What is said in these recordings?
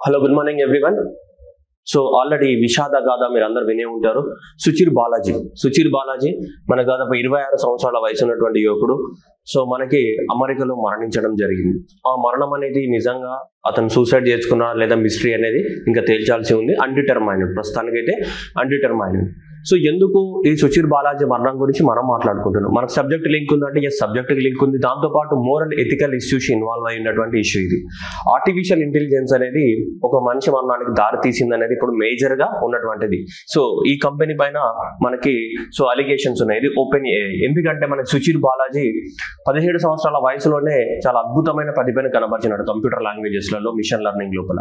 Hello good morning everyone. So already విషాద గాథ మీరు అందరు వినే ఉంటారు. సుచిర్ బాలాజీ మన దాదాపు 26 సంవత్సరాల వయసు ఉన్నటువంటి యువకుడు. సో మనకి అమెరికాలో మరణించడం జరిగింది. ఆ మరణం అనేది నిజంగా అతను సూసైడ్ చేసుకున్నా లేదా మిస్టరీ అనేది ఇంకా తేల్చాల్సి ఉంది. అన్డిటర్మైన్డ్, ప్రస్తుతానికైతే అన్డిటర్మైన్డ్. సో ఎందుకు ఈ సుచిర్ బాలాజీ మరణం గురించి మనం మాట్లాడుకుంటున్నాం? మనకు సబ్జెక్ట్ లింక్ ఉందంటే ఎస్, సబ్జెక్ట్ లింక్ ఉంది. దాంతోపాటు మోరల్ ఎథికల్ ఇష్యూస్ ఇన్వాల్వ్ అయినటువంటి ఇష్యూ ఇది. ఆర్టిఫిషియల్ ఇంటెలిజెన్స్ అనేది ఒక మనిషి మరణానికి దారి తీసింది అనేది ఇప్పుడు మేజర్ గా ఉన్నటువంటిది. సో ఈ కంపెనీ పైన మనకి అలిగేషన్స్ ఉన్నాయి. ఇది ఓపెన్ ఏఐ. ఎందుకంటే మనకి సుచిర్ బాలాజీ 17 సంవత్సరాల వయసులోనే చాలా అద్భుతమైన ప్రతిభను కనబరిచినాడు కంప్యూటర్ లాంగ్వేజెస్ లలో, మిషన్ లెర్నింగ్ లోపల.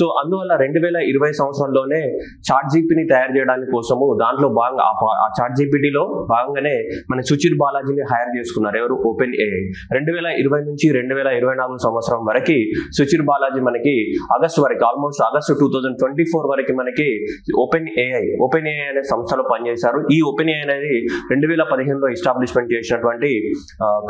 సో అందువల్ల 2020 సంవత్సరంలోనే చాట్ జీపీని తయారు చేయడానికి కోసము దాంట్లో భాగంగా ఆ చాట్ జీపీటీలో భాగంగానే మన సుచిర్ బాలాజీని హైర్ చేసుకున్నారు. ఎవరు? Open AI. 2020 నుంచి 2024 సంవత్సరం వరకు సుచిర్ బాలాజీ మనకి ఆగస్టు వరకు, ఆల్మోస్ట్ ఆగస్టు 2024 వరకు మనకి ఓపెన్ ఏఐ అనే సంస్థలో పనిచేశారు. ఈ ఓపెన్ ఏఐ అనేది 2015లో ఎస్టాబ్లిష్మెంట్ చేసినటువంటి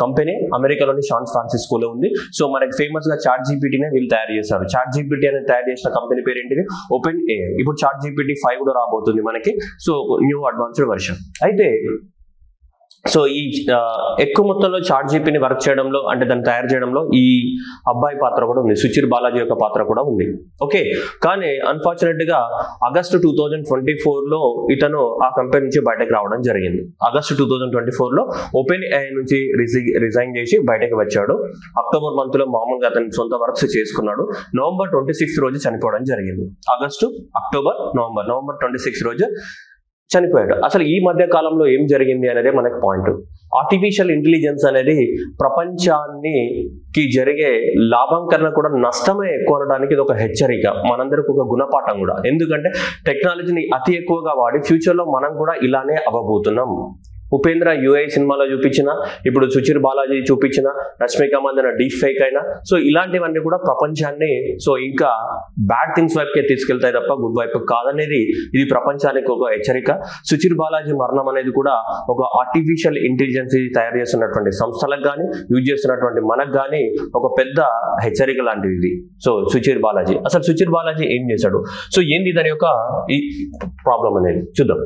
కంపెనీ అమెరికాలోని శాన్ ఫ్రాన్సిస్కోలో ఉంది. సో మనకి ఫేమస్ గా చాట్ జీపీటీనే వీళ్ళు తయారు చేశారు. చాట్ జీపీటీ అనేది తయారు చేసిన కంపెనీ పేరు ఏంటిది? Open AI. ఇప్పుడు చాట్ జీపీటీ 5 కూడా రాబోతుంది మనకి. So new advanced version. అయితే సో ఈ ఎక్కువ మొత్తంలో చాట్ జీపీని వర్క్ చేయడంలో, అంటే దాన్ని తయారు చేయడంలో ఈ అబ్బాయి పాత్ర కూడా ఉంది, సుచిర్ బాలాజీ యొక్క పాత్ర కూడా ఉంది. ఓకే, కానీ అన్ఫార్చునేట్ గా ఆగస్టు 2024లో ఇతను ఆ కంపెనీ నుంచి బయటకు రావడం జరిగింది. ఆగస్టు 2024లో ఓపెన్ ఏఐ నుంచి రిజైన్ చేసి బయటకు వచ్చాడు. అక్టోబర్ మంత్ లో మామూలుగా అతని సొంత వర్క్స్ చేసుకున్నాడు. నవంబర్ 26 రోజు చనిపోవడం జరిగింది. నవంబర్ 26 రోజు చనిపోయాడు. అసలు ఈ మధ్య కాలంలో ఏం జరిగింది అనేది మనకి పాయింట్. ఆర్టిఫిషియల్ ఇంటెలిజెన్స్ అనేది ప్రపంచానికి జరిగే లాభం కన్నా కూడా నష్టమే ఎక్కువ అనడానికి ఇది ఒక హెచ్చరిక, మనందరికి ఒక గుణపాఠం కూడా. ఎందుకంటే టెక్నాలజీని అతి ఎక్కువగా వాడి ఫ్యూచర్లో మనం కూడా ఇలానే అవ్వబోతున్నాం. ఉపేంద్ర యుఐ సినిమాలో చూపించిన, ఇప్పుడు సుచిర్ బాలాజీ చూపించిన, రష్మిక మందన డీప్ ఫేక్ అయినా, సో ఇలాంటివన్నీ కూడా ప్రపంచాన్ని ఇంకా బ్యాడ్ థింగ్స్ వైపుకే తీసుకెళ్తాయి తప్ప గుడ్ వైపు కాదనేది ఇది ప్రపంచానికి ఒక హెచ్చరిక. సుచిర్ బాలాజీ మరణం అనేది కూడా ఒక ఆర్టిఫిషియల్ ఇంటెలిజెన్స్ తయారు చేస్తున్నటువంటి సంస్థలకు కానీ, యూజ్ చేస్తున్నటువంటి మనకు కానీ ఒక పెద్ద హెచ్చరిక లాంటిది ఇది. సో సుచిర్ బాలాజీ, అసలు సుచిర్ బాలాజీ ఏం చేశాడు? సో ఏంది దాని యొక్క ఈ ప్రాబ్లం అనేది చూద్దాం.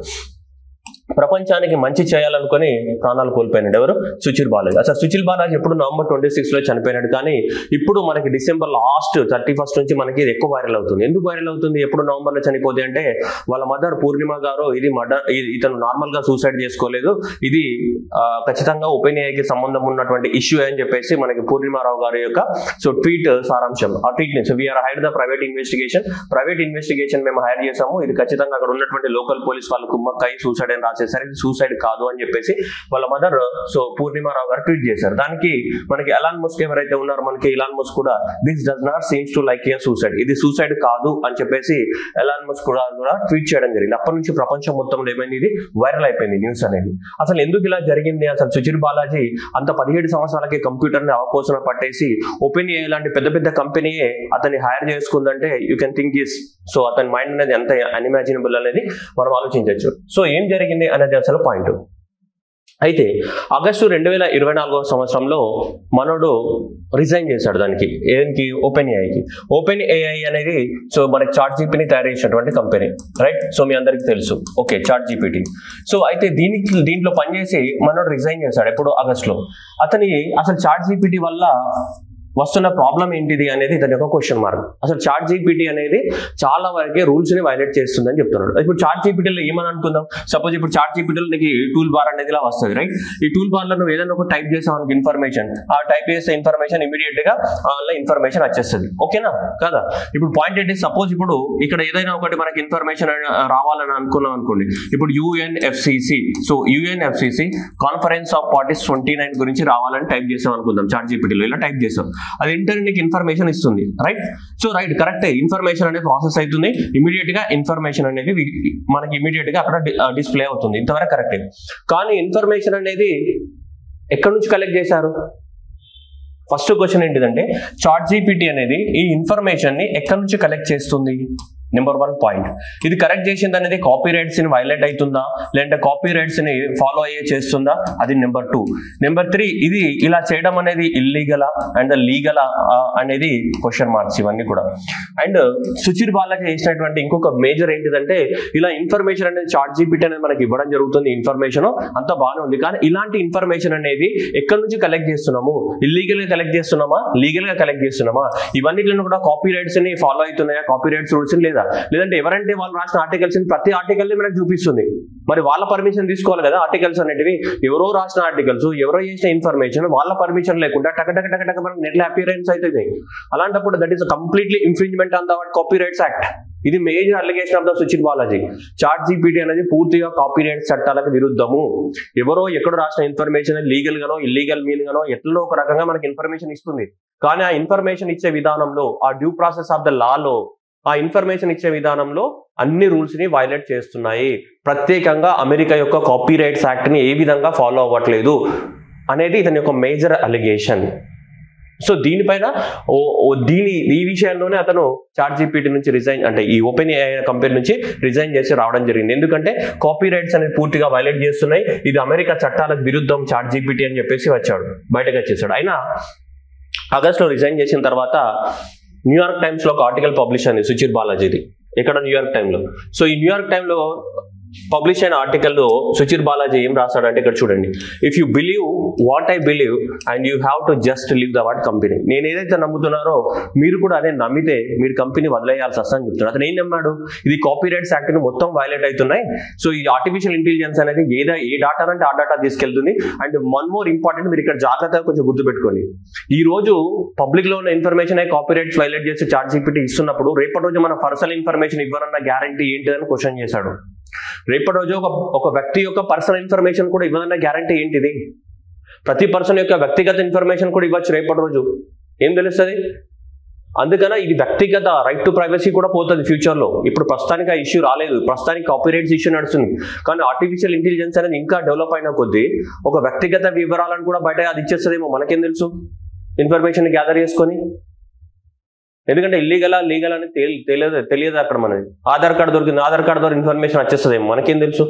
ప్రపంచానికి మంచి చేయాలనుకుని ప్రాణాలు కోల్పోయినాడు ఎవరు? సుచిర్ బాలాజీ. అసలు సుచిర్ బాలాజీ ఎప్పుడు నవంబర్ 26లో చనిపోయినాడు. కానీ ఇప్పుడు మనకి డిసెంబర్ లాస్ట్ 31 నుంచి మనకి ఇది ఎక్కువ వైరల్ అవుతుంది. ఎందుకు వైరల్ అవుతుంది? ఎప్పుడు నవంబర్లో చనిపోతే అంటే వాళ్ళ మదర్ పూర్ణిమ గారు ఇతను నార్మల్ గా సూసైడ్ చేసుకోలేదు, ఇది ఖచ్చితంగా ఓపెన్ ఏఐకి సంబంధం ఉన్నటువంటి ఇష్యూ అని చెప్పేసి మనకి పూర్ణిమారావు గారి యొక్క ట్వీట్ సారాంశం. ఆ ట్వీట్ ని we're hire the private investigation మేము హైర్ చేసాము, ఇది ఖచ్చితంగా అక్కడ ఉన్నటువంటి లోకల్ పోలీస్ వాళ్ళు కుమ్మక్కై సూసైడ్ అని రాసేసరికి సూసైడ్ కాదు అని చెప్పేసి వాళ్ళ మదర్ పూర్ణిమారావు గారు ట్వీట్ చేశారు. దానికి మనకి ఎలాన్ మస్క్ ఎవరైతే ఉన్నారో, మనకి ఎలాన్ మస్క్ కూడా this does not seems to like A suicide, ఇది సూసైడ్ కాదు అని చెప్పేసి ఎలాన్ మస్క్ కూడా ట్వీట్ చేయడం జరిగింది. అప్పటి నుంచి ప్రపంచం మొత్తంలో ఏమైంది, ఇది వైరల్ అయిపోయింది న్యూస్ అనేది. అసలు ఎందుకు ఇలా జరిగింది? అసలు సుచిర్ బాలాజీ అంత 17 సంవత్సరాలకి కంప్యూటర్ ని అవపోసన పట్టేసి ఓపెన్ ఏఐ లాంటి పెద్ద పెద్ద కంపెనీయే అతన్ని హైర్ చేసుకుందంటే యూ కెన్ థింక్ ఇస్ అతని మైండ్ అనేది ఎంత అన్ఇమాజినబుల్ అనేది మనం ఆలోచించవచ్చు. సో ఏం జరిగింది అనేది అసలు పాయింట్. అయితే ఆగస్టు 2024 సంవత్సరంలో మనోడు రిజైన్ చేశాడు దానికి ఓపెన్ ఏఐకి. ఓపెన్ ఏఐ అనేది మనకి చాట్ జీపీని తయారు చేసినటువంటి కంపెనీ, రైట్? సో మీ అందరికీ తెలుసు. Okay, chat GPT. సో అయితే దీంట్లో పనిచేసి మనోడు రిజైన్ చేశాడు. ఎప్పుడు? ఆగస్టులో. అసలు చాట్ జీపీటీ వల్ల వస్తున్న ప్రాబ్లం ఏంటిది అనేది దాని ఒక క్వశ్చన్ మార్క్. అసలు చాట్ జీపీటీ అనేది చాలా వరకే రూల్స్ ని వైలేట్ చేస్తుందని చెప్తున్నాడు. ఇప్పుడు చాట్ జీపీటీలో ఏమని అనుకుందాం, సపోజ్ ఇప్పుడు చాట్ జీపీటీలో నీకు టూల్ బార్ అనేది ఇలా వస్తుంది, రైట్? ఈ టూల్ బార్ లో నువ్వు ఏదైనా ఒక టైప్ చేసావు ఇన్ఫర్మేషన్, ఆ టైప్ చేసే ఇన్ఫర్మేషన్ ఇమీడియట్ గా ఇన్ఫర్మేషన్ వచ్చేస్తుంది. ఓకేనా కదా? ఇప్పుడు పాయింట్ ఏంటి, సపోజ్ ఇప్పుడు ఇక్కడ ఏదైనా ఒకటి మనకి ఇన్ఫర్మేషన్ రావాలని అనుకున్నాం అనుకోండి. ఇప్పుడు UNFCCC, UNFCCC conference of parties 29 గురించి రావాలని టైప్ చేసాం అనుకుందాం. చాట్ జీపీటీలో ఇలా టైప్ చేసాం, అది ఇంటర్నెట్ ఇన్ఫర్మేషన్ ఇస్తుంది, రైట్? సో రైట్, కరెక్టే, ఇన్ఫర్మేషన్ అనేది ప్రాసెస్ అవుతుంది, ఇమీడియట్ గా ఇన్ఫర్మేషన్ అనేది మనకి ఇమీడియట్ గా అక్కడ డిస్ప్లే అవుతుంది. ఇంతవరకు కరెక్టే. కానీ ఇన్ఫర్మేషన్ అనేది ఎక్కడి నుంచి కలెక్ట్ చేశారు? ఫస్ట్ క్వశ్చన్ ఏంటిదంటే చాట్ జీపీటీ అనేది ఈ ఇన్ఫర్మేషన్ ని ఎక్కడి నుంచి కలెక్ట్ చేస్తుంది? Number 1 point. ఇది కరెక్ట్ చేసింది అనేది కాపీ రైట్స్ ని వైలేట్ అవుతుందా లేదంటే కాపీ రైట్స్ ని ఫాలో అయ్యే చేస్తుందా, అది నెంబర్ 2. నెంబర్ 3, ఇది ఇలా చేయడం అనేది ఇల్లీగలా అండ్ లీగలా అనేది క్వశ్చన్ మార్క్స్ ఇవన్నీ కూడా. అండ్ సుచిర్ బాలాజీ చేసినటువంటి ఇంకొక మేజర్ ఏంటిదంటే, ఇలా ఇన్ఫర్మేషన్ అనేది ChatGPT అనేది మనకి ఇవ్వడం జరుగుతుంది, ఇన్ఫర్మేషన్ అంతా బాగానే ఉంది, కానీ ఇలాంటి ఇన్ఫర్మేషన్ అనేది ఎక్కడి నుంచి కలెక్ట్ చేస్తున్నాము, ఇల్లీగల్ గా కలెక్ట్ చేస్తున్నామా లీగల్ గా కలెక్ట్ చేస్తున్నామా, ఇవన్నిటిని కూడా కాపీ రైట్స్ ని ఫాలో అవుతున్నాయా, కాపీ రైట్స్ రూల్స్ లేదా, లేదంటే ఎవరంటే వాళ్ళు రాసిన ఆర్టికల్స్ ప్రతి ఆర్టికల్ ని మనకు చూపిస్తుంది, మరి వాళ్ళ పర్మిషన్ తీసుకోవాలి కదా. ఆర్టికల్స్ అనేటివి ఎవరో రాసిన ఆర్టికల్స్, ఎవరో చేసిన ఇన్ఫర్మేషన్ వాళ్ళ పర్మిషన్ లేకుండా టక మనకు నెట్ అపియరెన్స్ అవుతుంది. అలాంటప్పుడు that is completely infringement on the copy rights act. ఇది major allegation of the Suchir Balaji. ChatGPT అనేది పూర్తిగా కాపీ రైట్స్ చట్టాలకు విరుద్ధము. ఎవరో ఎక్కడో రాసిన ఇన్ఫర్మేషన్ లీగల్ గానో ఇల్లీగల్ మీన్ గానో ఎట్లలో ఒక రకంగా మనకి ఇన్ఫర్మేషన్ ఇస్తుంది, కానీ ఆ ఇన్ఫర్మేషన్ ఇచ్చే విధానంలో, ఆ డ్యూ ప్రాసెస్ ఆఫ్ ద లాలో, ఆ ఇన్ఫర్మేషన్ ఇచ్చే విధానంలో అన్ని రూల్స్ ని వైలేట్ చేస్తున్నాయి. ప్రత్యేకంగా అమెరికా యొక్క కాపీ రైట్స్ యాక్ట్ ని ఏ విధంగా ఫాలో అవ్వట్లేదు అనేది ఇతని యొక్క మేజర్ అలిగేషన్. సో దీనిపైన ఈ విషయంలోనే అతను ChatGPT నుంచి రిజైన్, అంటే ఈ ఓపెన్ AI కంపెనీ నుంచి రిజైన్ చేసి రావడం జరిగింది. ఎందుకంటే కాపీ రైట్స్ అనేది పూర్తిగా వైలేట్ చేస్తున్నాయి, ఇది అమెరికా చట్టాలకు విరుద్ధం ChatGPT అని చెప్పేసి వచ్చాడు, బయటకు వచ్చేసాడు. అయినా ఆగస్టులో రిజైన్ చేసిన తర్వాత న్యూయార్క్ టైమ్స్ లో ఒక ఆర్టికల్ పబ్లిష్ అయింది సుచిర్ బాలాజీది. ఇక్కడ న్యూయార్క్ టైంలో. సో ఈ న్యూయార్క్ టైంలో పబ్లిష్ అయిన ఆర్టికల్లో సుచిర్ బాలాజీ ఏం రాశాడంటే, ఇక్కడ చూడండి, if you believe what I believe and you have to just leave the what company. నేను ఏదైతే నమ్ముతున్నారో మీరు కూడా అదే నమ్మితే మీరు కంపెనీ వదిలేయాల్సి వస్తుందని చెప్తున్నాడు. అతను ఏం నమ్మాడు, ఇది కాపీ రైట్స్ యాక్ట్ ని మొత్తం వైలేట్ అవుతున్నాయి, సో ఈ ఆర్టిఫిషియల్ ఇంటెలిజెన్స్ అనేది ఏ డాటా అంటే ఆ డాటా తీసుకెళ్తుంది. అండ్ వన్ మోర్ ఇంపార్టెంట్, మీరు ఇక్కడ జాగ్రత్తగా కొంచెం గుర్తుపెట్టుకోండి, ఈ రోజు పబ్లిక్ లో ఉన్న ఇన్ఫర్మేషన్ కాపీ రైట్స్ వైలేట్ చేసి ChatGPT ఇస్తున్నప్పుడు రేపటి రోజు మన పర్సనల్ ఇన్ఫర్మేషన్ ఇవ్వనన్న గ్యారంటీ ఏంటిదని క్వశ్చన్ చేశాడు. రేపటి రోజు ఒక వ్యక్తి యొక్క పర్సనల్ ఇన్ఫర్మేషన్ కూడా ఇవ్వదన్న గ్యారంటీ ఏంటిది? ప్రతి పర్సన్ యొక్క వ్యక్తిగత ఇన్ఫర్మేషన్ కూడా ఇవ్వచ్చు రేపటి రోజు, ఏం తెలుస్తుంది? అందుకనే ఇది వ్యక్తిగత రైట్ టు ప్రైవసీ కూడా పోతుంది ఫ్యూచర్ లో. ఇప్పుడు ప్రస్తుతానికి ఆ ఇష్యూ రాలేదు, ప్రస్తుతానికి కాపీ రైట్స్ ఇష్యూ నడుస్తుంది, కానీ ఆర్టిఫిషియల్ ఇంటెలిజెన్స్ అనేది ఇంకా డెవలప్ అయిన కొద్దీ ఒక వ్యక్తిగత వివరాలను కూడా బయట అది ఇచ్చేస్తుందేమో, మనకేం తెలుసు ఇన్ఫర్మేషన్ గ్యాదర్ చేసుకొని. ఎందుకంటే ఇల్లీగలా లీగల్ అని తెలియదు అక్కడ మనది. ఆధార్ కార్డు దొరికింది, ఆధార్ కార్డు ద్వారా ఇన్ఫర్మేషన్ వచ్చేస్తుందేమో, మనకేం తెలుసు.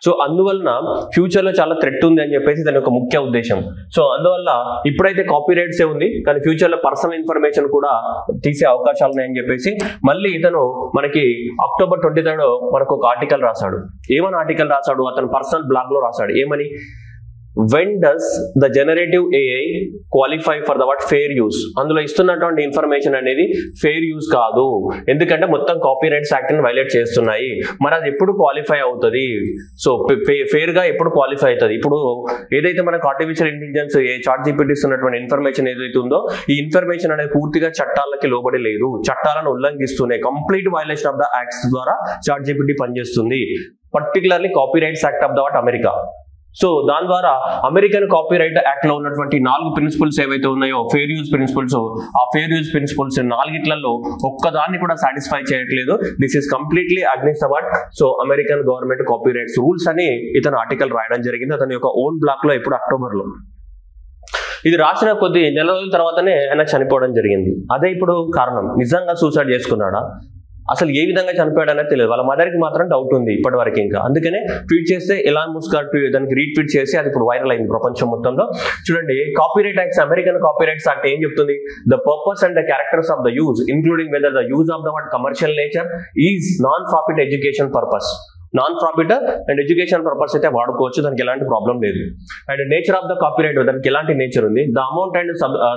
సో అందువలన ఫ్యూచర్ లో చాలా థ్రెట్ ఉంది అని చెప్పేసి దాని యొక్క ముఖ్య ఉద్దేశం. సో అందువల్ల ఇప్పుడైతే కాపీ రైట్సే ఉంది, కానీ ఫ్యూచర్ లో పర్సనల్ ఇన్ఫర్మేషన్ కూడా తీసే అవకాశాలు ఉన్నాయని చెప్పేసి మళ్ళీ ఇతను మనకి October 23 మనకు ఒక ఆర్టికల్ రాశాడు. ఏమని ఆర్టికల్ రాశాడు? అతను పర్సనల్ బ్లాగ్ లో రాశాడు. ఏమని? when does the generative AI qualify for the what fair use? అందులో ఇస్తున్నటువంటి ఇన్ఫర్మేషన్ అనేది ఫెయిర్ యూజ్ కాదు, ఎందుకంటే మొత్తం కాపీ రైట్స్ యాక్ట్ ని వైలేట్ చేస్తున్నాయి. మరి అది ఎప్పుడు క్వాలిఫై అవుతుంది? సో ఫెయిర్ గా ఎప్పుడు క్వాలిఫై అవుతుంది? ఇప్పుడు ఏదైతే మనకు ఆర్టిఫిషియల్ ఇంటెలిజెన్స్ ChatGPT ఇస్తున్నటువంటి ఇన్ఫర్మేషన్ ఏదైతే ఉందో, ఈ ఇన్ఫర్మేషన్ అనేది పూర్తిగా చట్టాలకి లోబడి లేదు, చట్టాలను ఉల్లంఘిస్తున్నాయి. Complete violation of the acts ద్వారా ChatGPT పనిచేస్తుంది, particularly copy rights act of the what America. So దాని ద్వారా అమెరికన్ కాపీరైట్ యాక్ట్ లో ఉన్నటువంటి 4 ప్రిన్సిపల్స్ ఏవైతే ఉన్నాయో ఫెయిర్ యూజ్ ప్రిన్సిపల్స్, ఆ ఫెయిర్ యూజ్ ప్రిన్సిపల్స్ 4 ఒక్కదాన్ని కూడా సాటిస్ఫై చేయట్లేదు. This is completely అగ్నిస్ట్ the what so American government copyrights rules అని ఇతను ఆర్టికల్ రాయడం జరిగింది అతని యొక్క ఓన్ బ్లాక్ లో ఇప్పుడు అక్టోబర్లో. ఇది రాసిన కొద్ది నెల రోజుల తర్వాతనే ఆయన చనిపోవడం జరిగింది. అదే ఇప్పుడు కారణం. నిజంగా సూసైడ్ చేసుకున్నాడా, అసలు ఏ విధంగా చనిపోయాడు అనేది తెలియదు. వాళ్ళ మదర్కి మాత్రం డౌట్ ఉంది ఇప్పటి వరకు. ఇంకా అందుకనే ట్వీట్ చేస్తే ఎలాన్ మస్క్ దానికి రీట్వీట్ చేసి అది ఇప్పుడు వైరల్ అయింది ప్రపంచం మొత్తంలో. చూడండి, copyright acts, American copyrights act ఏం చెప్తుంది? The purpose and the characters of the use including whether the use of the what commercial nature is non profit education purpose. Non profit and education purpose అయితే వాడుకోవచ్చు, దానికి ఎలాంటి problem లేదు. And nature of the copyright, దానికి ఎలాంటి nature ఉంది? The amount and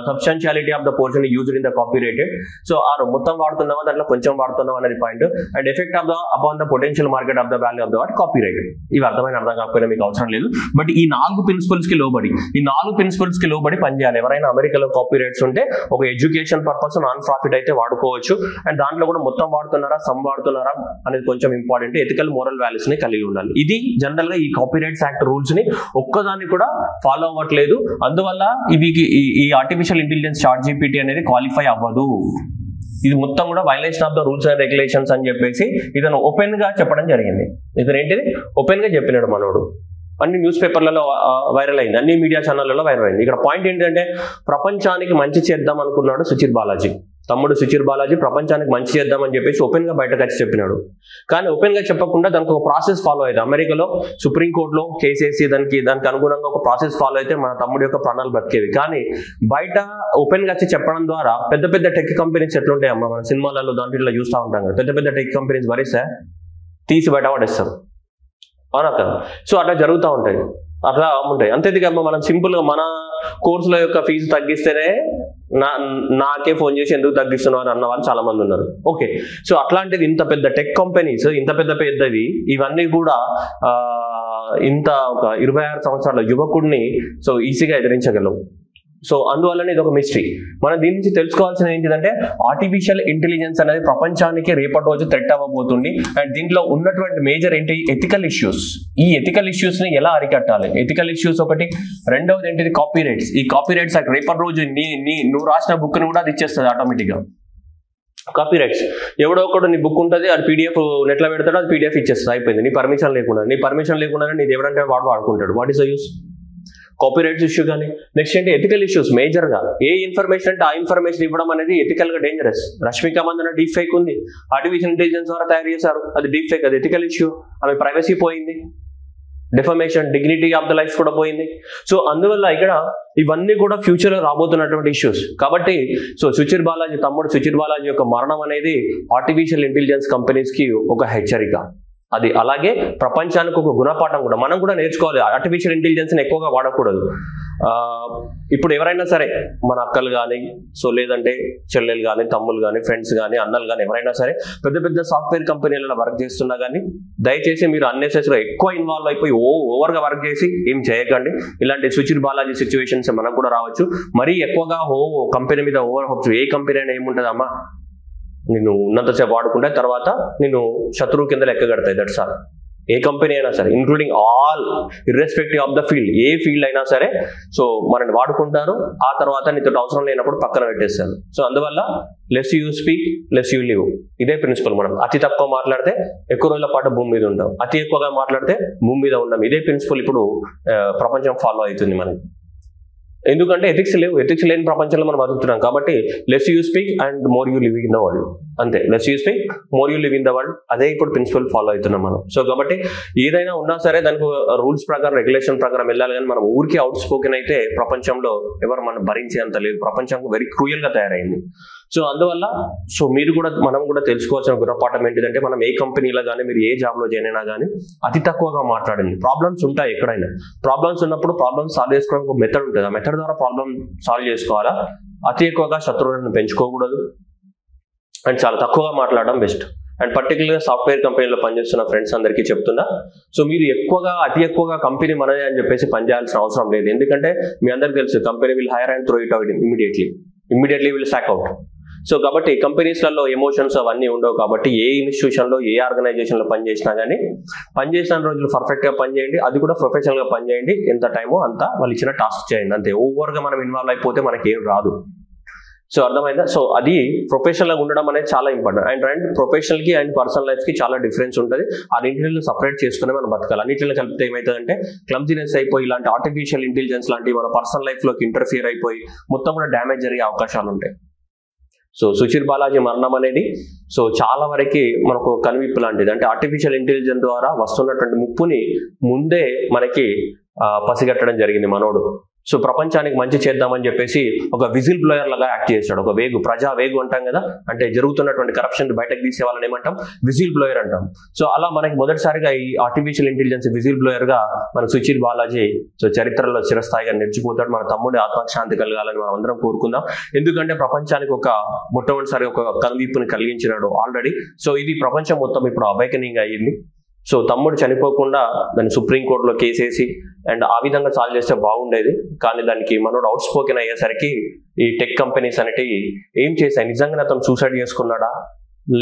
substantiality of the portion used in the copyrighted. So ఆ మొత్తం వాడుతున్నావా, దాంట్లో కొంచెం వాడుతున్నావా అనేది point. And effect of the upon the potential market of the value of the what copyrighted. ఇవి అర్థం కాకపోయినా మీకు అవసరం లేదు. బట్ ఈ 4 ప్రిన్సిపల్స్ కి లోబడి, ఈ 4 ప్రిన్సిపల్స్ కి లోబడి పనిచేయాలి. ఎవరైనా అమెరికాలో కాపీరైట్స్ ఉంటే ఒక ఎడ్యుకేషన్ పర్పస్, నాన్ ప్రాఫిట్ అయితే వాడుకోవచ్చు. అండ్ దాంట్లో కూడా మొత్తం వాడుతున్నారా, సమ్ వాడుతున్నారా అనేది కొంచెం ఇంపార్టెంట్. ఎథికల్ మోరల్ వాల్యూస్ ని కలిగి ఉండాలి. ఇది జనరల్ గా ఈ కాపీరైట్స్ యాక్ట్ రూల్స్ ని ఒక్కదాన్ని కూడా ఫాలో అవ్వట్లేదు. అందువల్ల ఈ ఆర్టిఫిషియల్ ఇంటెలిజెన్స్ ChatGPT అనేది క్వాలిఫై అవ్వదు. ఇది మొత్తం కూడా violation of the rules and regulations అని చెప్పేసి ఇతను ఓపెన్ గా చెప్పడం జరిగింది. ఇతను ఏంటిది ఓపెన్ గా చెప్పినాడు మనోడు. అన్ని న్యూస్ పేపర్లలో వైరల్ అయింది, అన్ని మీడియా ఛానళ్లలో వైరల్ అయింది. ఇక్కడ పాయింట్ ఏంటంటే ప్రపంచానికి మంచి చేద్దాం అనుకున్నాడు సుచిర్ బాలాజీ. తమ్ముడు సుచిర్ బాలాజీ ప్రపంచానికి మంచి చేద్దామని చెప్పేసి ఓపెన్ గా బయటకు వచ్చి చెప్పినాడు. కానీ ఓపెన్ గా చెప్పకుండా దానికి ఒక ప్రాసెస్ ఫాలో అయితే, అమెరికాలో సుప్రీంకోర్టులో కేసేసి దానికి అనుగుణంగా ఒక ప్రాసెస్ ఫాలో అయితే మన తమ్ముడి యొక్క ప్రాణాలు బతికేవి. కానీ బయట ఓపెన్ గా వచ్చి చెప్పడం ద్వారా పెద్ద పెద్ద టెక్ కంపెనీస్ ఎట్లుంటాయమ్మా, మన సినిమాలలో దాంట్లో చూస్తూ ఉంటాం కదా, పెద్ద పెద్ద టెక్ కంపెనీస్ భరిస్తే తీసి బయట పడేస్తారు, అవునా కదా. సో అట్లా జరుగుతూ ఉంటాయి, అట్లా ఉంటాయి. అంతేదిగా మనం సింపుల్ గా మన కోర్సుల యొక్క ఫీజు తగ్గిస్తేనే నాకే ఫోన్ చేసి ఎందుకు తగ్గిస్తున్నారు అన్న వాళ్ళు చాలా మంది ఉన్నారు. ఓకే, సో అట్లాంటిది ఇంత పెద్ద టెక్ కంపెనీస్, ఇంత పెద్దవి ఇవన్నీ కూడా ఇంత ఒక 26 సంవత్సరాల యువకుడిని సో ఈజీగా ఎదిరించగలవు. సో అందువల్లనే ఇది ఒక మిస్టరీ. మనం దీని నుంచి తెలుసుకోవాల్సింది ఏంటిదంటే, ఆర్టిఫిషియల్ ఇంటెలిజెన్స్ అనేది ప్రపంచానికి రేపటి రోజు థ్రెట్ అవ్వబోతుంది. అండ్ దీంట్లో ఉన్నటువంటి మేజర్ ఏంటి, ఎథికల్ ఇష్యూస్. ఈ ఎథికల్ ఇష్యూస్ ని ఎలా అరికట్టాలి, ఎథికల్ ఇష్యూస్ ఒకటి. రెండవది ఏంటిది, కాపీ రైట్స్. ఈ కాపీ రైట్స్ రేపటి రోజు నువ్వు రాసిన బుక్ ని కూడా అది ఇచ్చేస్తుంది ఆటోమేటిక్ గా. కాపీ రైట్స్ ఎవడో ఒకడు నీ బుక్ ఉంటుంది, అది పీడిఎఫ్ నెట్లో పెడతాడు, అది పీడిఎఫ్ ఇచ్చేస్తుంది, అయిపోయింది. నీ పర్మిషన్ లేకుండానే నీది ఎవడంటే వాడు వాడుకుంటాడు. What is the use? Copy rights issue. కానీ నెక్స్ట్ ఏంటి, ఎథికల్ ఇష్యూస్. మేజర్ గా ఏ ఇన్ఫర్మేషన్ అంటే ఆ ఇన్ఫర్మేషన్ ఇవ్వడం అనేది ఎథికల్ గా dangerous. Rashmika Mandanna deep fake ఉంది, ఆర్టిఫిషియల్ ఇంటెలిజెన్స్ ద్వారా తయారు చేశారు, అది డీప్ ఫేక్, అది ఎథికల్ ఇష్యూ. ఆమె ప్రైవసీ పోయింది, defamation, dignity of the life కూడా పోయింది. సో అందువల్ల ఇక్కడ ఇవన్నీ కూడా ఫ్యూచర్ లో రాబోతున్నటువంటి ఇష్యూస్. కాబట్టి సో తమ్ముడు సుచిర్ బాలాజీ యొక్క మరణం అనేది ఆర్టిఫిషియల్ ఇంటెలిజెన్స్ కంపెనీస్ కి ఒక హెచ్చరిక. అది అలాగే ప్రపంచానికి ఒక గుణపాఠం కూడా. మనం కూడా నేర్చుకోవాలి, ఆర్టిఫిషియల్ ఇంటెలిజెన్స్ ఎక్కువగా వాడకూడదు. ఇప్పుడు ఎవరైనా సరే మన అక్కలు కానీ, సో లేదంటే చెల్లెలు కానీ, తమ్ములు కానీ, ఫ్రెండ్స్ కానీ, అన్నలు కానీ, ఎవరైనా సరే పెద్ద పెద్ద సాఫ్ట్వేర్ కంపెనీలలో వర్క్ చేస్తున్నా కానీ దయచేసి మీరు అన్నెసెసరీగా ఎక్కువ ఇన్వాల్వ్ అయిపోయి ఓవర్గా వర్క్ చేసి ఏం చేయకండి. ఇలాంటి సుచిర్ బాలాజీ సిచ్యువేషన్స్ మనకు కూడా రావచ్చు. మరీ ఎక్కువగా కంపెనీ మీద ఓవర్ హోప్స్. ఏ కంపెనీ అయినా ఏముంటుందమ్మా, నిన్ను ఉన్నంతసేపు వాడుకుంటే తర్వాత నిన్ను శత్రువు కింద లెక్క కడతాయి. That's all. ఏ కంపెనీ అయినా సరే, including all, irrespective of the field, A field అయినా సరే సో మనని వాడుకుంటారు, ఆ తర్వాత నీతో అవసరం లేనప్పుడు పక్కన పెట్టేస్తారు. సో అందువల్ల less you speak, less you live. ఇదే ప్రిన్సిపల్. మనం అతి తక్కువ మాట్లాడితే ఎక్కువ రోజుల పాటు భూమి మీద ఉంటాం, అతి ఎక్కువగా మాట్లాడితే భూమి మీద ఉంటాం. ఇదే ప్రిన్సిపల్ ఇప్పుడు ప్రపంచం ఫాలో అవుతుంది మనకి. ఎందుకంటే ఎథిక్స్ లేని ప్రపంచంలో మనం బతుకుతున్నాం. కాబట్టి less you speak and more you live in the world. అంతే, less you speak, more you live in the world. అదే ఇప్పుడు ప్రిన్సిపల్ ఫాలో అవుతున్నాం మనం. సో కాబట్టి ఏదైనా ఉన్నా సరే దానికి రూల్స్ ప్రకారం, రెగ్యులేషన్ ప్రకారం వెళ్ళాలి. కానీ మనం ఊరికే అవుట్ స్పోకెన్ అయితే ప్రపంచంలో ఎవరు మనం భరించేంత లేదు. ప్రపంచం వెరీ క్రూయల్ గా తయారైంది. సో అందువల్ల మనం కూడా తెలుసుకోవాల్సిన గుణపాఠం ఏంటిదంటే, మనం ఏ కంపెనీలో కానీ, మీరు ఏ జాబ్ లో జాయిన్ అయినా కానీ అతి తక్కువగా మాట్లాడండి. ప్రాబ్లమ్స్ ఉంటాయి ఎక్కడైనా. ప్రాబ్లమ్స్ ఉన్నప్పుడు ప్రాబ్లమ్స్ సాల్వ్ చేసుకోవడానికి ఒక మెథడ్ ఉంటుంది. ఆ మెథడ్ ద్వారా ప్రాబ్లమ్ సాల్వ్ చేసుకోవాలా. అతి ఎక్కువగా శత్రువులను పెంచుకోకూడదు అండ్ చాలా తక్కువగా మాట్లాడడం బెస్ట్. అండ్ పర్టికులర్గా సాఫ్ట్వేర్ కంపెనీలో పనిచేస్తున్న ఫ్రెండ్స్ అందరికీ చెప్తున్నా, సో మీరు అతి ఎక్కువగా కంపెనీ మనదే అని చెప్పేసి పనిచేయాల్సిన అవసరం లేదు. ఎందుకంటే మీ అందరికీ తెలుసు, company will hire and throw it out immediately will sack out. So కాబట్టి కంపెనీస్లలో ఎమోషన్స్ అవన్నీ ఉండవు. కాబట్టి ఏ ఇన్స్టిట్యూషన్లో, ఏ ఆర్గనైజేషన్లో పనిచేసినా కానీ పనిచేసిన రోజులు పర్ఫెక్ట్గా పనిచేయండి. అది కూడా ప్రొఫెషనల్గా పనిచేయండి. ఎంత టైమో అంతా వాళ్ళు ఇచ్చిన టాస్క్ చేయండి. అంతే. ఓవర్గా మనం ఇన్వాల్వ్ అయిపోతే మనకి ఏం రాదు. సో అర్థమైందా? సో అది ప్రొఫెషనల్గా ఉండడం అనేది చాలా ఇంపార్టెంట్. అండ్ ప్రొఫెషనల్కి అండ్ పర్సనల్ లైఫ్కి చాలా డిఫరెన్స్ ఉంటుంది. ఆ రెండింటిని సపరేట్ చేసుకునే మనం బతకాలి. అన్నింటిని కలిపితే ఏమవుతుందంటే క్లమ్జినెస్ అయిపోయి ఇలాంటి ఆర్టిఫిషియల్ ఇంటెలిజెన్స్ లాంటివి మన పర్సనల్ లైఫ్లోకి ఇంటర్ఫియర్ అయిపోయి మొత్తం కూడా డ్యామేజ్ జరిగే అవకాశాలు ఉంటాయి. సో సుచిర్ బాలాజీ మరణం అనేది సో చాలా వరకు మనకు కనువిప్పు లాంటిది. అంటే ఆర్టిఫిషియల్ ఇంటెలిజెన్స్ ద్వారా వస్తున్నటువంటి ముప్పుని ముందే మనకి పసిగట్టడం జరిగింది మనోడు. సో ప్రపంచానికి మంచి చేద్దామని చెప్పేసి ఒక విజిల్ బ్లోయర్ లాగా యాక్ట్ చేశాడు. ఒక ప్రజా వేగు అంటాం కదా, అంటే జరుగుతున్నటువంటి కరప్షన్ బయటకు తీసే వాళ్ళని ఏమంటాం, విజిల్ బ్లోయర్ అంటాం. సో అలా మనకి మొదటిసారిగా ఈ ఆర్టిఫిషియల్ ఇంటెలిజెన్స్ విజిల్ బ్లోయర్ గా మన సుచిర్ బాలాజీ సో చరిత్రలో చిరస్థాయిగా నిలిచిపోతాడు. మన తమ్ముడి ఆత్మశాంతి కలగాలని మనం అందరం కోరుకుందాం. ఎందుకంటే ప్రపంచానికి మొట్టమొదటిసారి ఒక కనువిప్పుని కలిగించినాడు ఆల్రెడీ. సో ఇది ప్రపంచం మొత్తం ఇప్పుడు అవేకనింగ్ అయ్యింది. సో తమ్ముడు చనిపోకుండా దాన్ని సుప్రీంకోర్టులో కేసేసి అండ్ ఆ విధంగా సాల్వ్ చేస్తే బాగుండేది. కానీ దానికి మనోడు అవుట్ స్పోకెన్ అయ్యేసరికి ఈ టెక్ కంపెనీస్ అనేటివి ఏం చేశాయి, నిజంగానే అతను సూసైడ్ చేసుకున్నాడా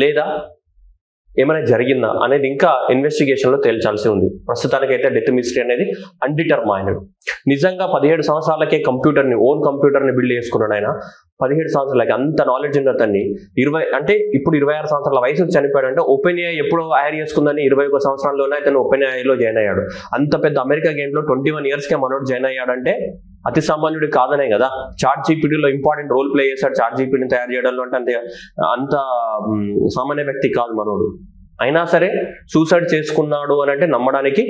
లేదా ఏమైనా జరిగిందా అనేది ఇంకా ఇన్వెస్టిగేషన్ లో తేల్చాల్సి ఉంది. ప్రస్తుతానికైతే డెత్ మిస్టరీ అనేది అన్డిటర్మైన్డ్. నిజంగా 17 సంవత్సరాలకే ఓన్ కంప్యూటర్ని బిల్డ్ చేసుకున్నాడు ఆయన. 17 సంవత్సరాలకి అంత నాలెడ్జ్ ఉన్న అతన్ని 26 సంవత్సరాల వయసుకు చనిపోయాడు. అంటే ఓపెన్ ఏఐ ఎప్పుడు హైర్ చేసుకుందని 21 సంవత్సరాల్లోనే అతను ఓపెన్ ఏఐలో జాయిన్ అయ్యాడు. అంత పెద్ద అమెరికా గేమ్లో 21 yearsకే మనోడు జాయిన్ అయ్యాడంటే అతి సామాన్యుడి కాదనే కదా. చాట్ జీపీటీలో ఇంపార్టెంట్ రోల్ ప్లే చేశాడు చాట్ జీపీటీని తయారు చేయడంలో అంటే అంత సామాన్య వ్యక్తి కాదు మనోడు. అయినా సరే సూసైడ్ చేసుకున్నాడు అని అంటే నమ్మడానికి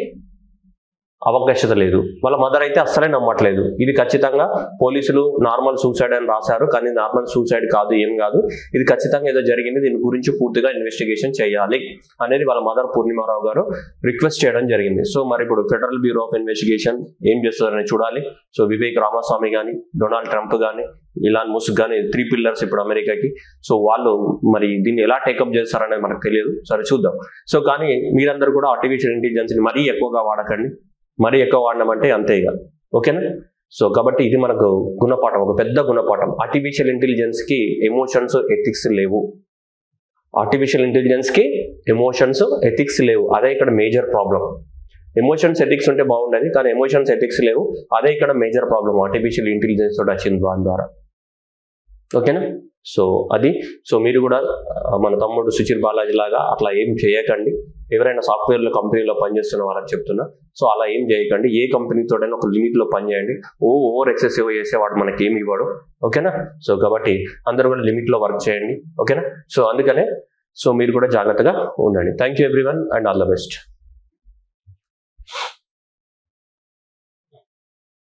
అవకాశత లేదు. వాళ్ళ మదర్ అయితే అస్సలే నమ్మట్లేదు. ఇది ఖచ్చితంగా పోలీసులు నార్మల్ సూసైడ్ అని రాశారు, కానీ నార్మల్ సూసైడ్ కాదు, ఏం కాదు, ఇది ఖచ్చితంగా ఏదో జరిగింది, దీని గురించి పూర్తిగా ఇన్వెస్టిగేషన్ చేయాలి అనేది వాళ్ళ మదర్ పూర్ణిమారావు గారు రిక్వెస్ట్ చేయడం జరిగింది. సో మరి ఇప్పుడు ఫెడరల్ బ్యూరో ఆఫ్ ఇన్వెస్టిగేషన్ ఏం చేస్తారని చూడాలి. సో వివేక్ రామస్వామి కానీ, డొనాల్డ్ ట్రంప్ కానీ, ఇలాన్ ముస్క్ కానీ 3 పిల్లర్స్ ఇప్పుడు అమెరికాకి. సో వాళ్ళు మరి దీన్ని ఎలా టేకప్ చేస్తారనేది మనకు తెలియదు. సరే చూద్దాం. సో కానీ మీరందరూ కూడా ఆర్టిఫిషియల్ ఇంటెలిజెన్స్ని మరీ ఎక్కువగా వాడకండి. మరీ ఎక్కువ వాడడం అంటే అంతే ఇక, ఓకేనా. సో కాబట్టి ఇది మనకు గుణపాఠం, ఒక పెద్ద గుణపాఠం. ఆర్టిఫిషియల్ ఇంటెలిజెన్స్కి ఎమోషన్స్ ఎథిక్స్ లేవు. ఆర్టిఫిషియల్ ఇంటెలిజెన్స్కి ఎమోషన్స్ ఎథిక్స్ లేవు. అదే ఇక్కడ మేజర్ ప్రాబ్లం. ఎమోషన్స్ ఎథిక్స్ ఉంటే బాగుండేది, కానీ ఎమోషన్స్ ఎథిక్స్ లేవు. అదే ఇక్కడ మేజర్ ప్రాబ్లం ఆర్టిఫిషియల్ ఇంటెలిజెన్స్ తోటి వచ్చింది దాని ద్వారా, ఓకేనా. సో అది. సో మీరు కూడా మన తమ్ముడు సుచిర్ బాలాజీ లాగా అట్లా ఏం చేయకండి. ఎవరైనా సాఫ్ట్వేర్లో కంపెనీలో పనిచేస్తున్న వాళ్ళకి చెప్తున్నా, సో అలా ఏం చేయకండి. ఏ కంపెనీతోటైనా ఒక లిమిట్లో పనిచేయండి. ఓవర్ ఎక్సెసివ్ చేసేవాడు మనకి ఏమి ఇవ్వడు, ఓకేనా. సో కాబట్టి అందరూ కూడా లిమిట్లో వర్క్ చేయండి, ఓకేనా. సో అందుకనే సో మీరు కూడా జాగ్రత్తగా ఉండండి. Thank you everyone and all the best.